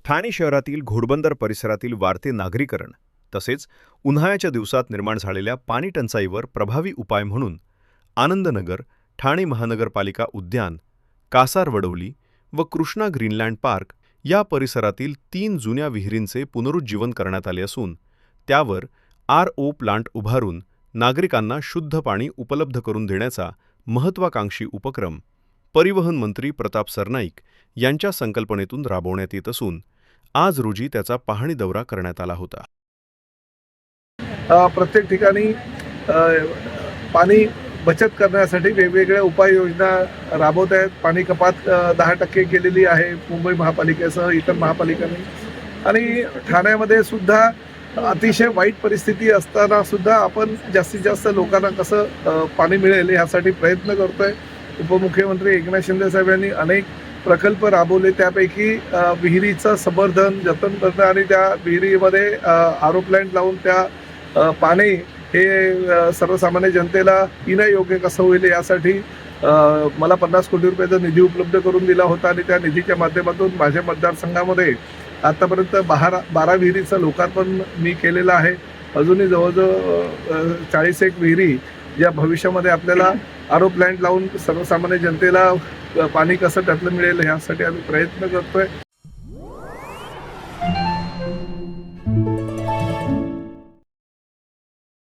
ठाणे शहरातील घोडबंदर परिसरातील वाढते नागरीकरण तसेच उन्हाळ्याच्या दिवसात निर्माण झालेल्या पाणी टंचाईवर प्रभावी उपाय म्हणून आनंदनगर, ठाणे महानगरपालिका उद्यान, कासार वडवली व कृष्णा ग्रीनलँड पार्क या परिसरातील 3 जुन्या विहिरींचे पुनरुज्जीवन करण्यात आले असून त्यावर RO प्लांट उभारून नागरिकांना शुद्ध पाणी उपलब्ध करून देण्याचा महत्त्वाकांक्षी उपक्रम परिवहन मंत्री प्रताप सरनाईक यांच्या संकल्पनेतून राबवण्यात येत असून आज रोजी त्याचा पाहणी दौरा करण्यात आला होता। प्रत्येक ठिकाणी पाणी बचत करण्यासाठी वेगवेगळ्या उपाययोजना राबवत आहेत। पाणी कपात 10% केलेली आहे मुंबई महापालिकेसह इतर महापालिकांनी, आणि ठाण्यामध्ये सुद्धा अतिशय वाईट परिस्थिती असताना सुद्धा आपण जास्तीत जास्त लोकांना कसं पाणी मिळेल यासाठी प्रयत्न करतोय। उपमुख्यमंत्री एकनाथ शिंदे साहेब यांनी अनेक प्रकल्प राबवले, त्यापैकी विहिरीचं संवर्धन, जतन करणं आणि त्या विहिरीमध्ये RO प्लांट लावून त्या पाणी हे सर्वसामान्य जनतेला पिणं योग्य कसं होईल यासाठी मला 50 कोटी रुपयाचा निधी उपलब्ध करून दिला होता आणि त्या निधीच्या माध्यमातून माझ्या मतदारसंघामध्ये आतापर्यंत 12 विहिरीचं लोकार्पण मी केलेलं आहे। अजूनही जवळजवळ 41 विहिरी ज्या भविष्यामध्ये आपल्याला RO प्लांट लावून सर्वसामान्य जनतेला पाणी कसं त्यातलं मिळेल यासाठी आम्ही प्रयत्न करतोय।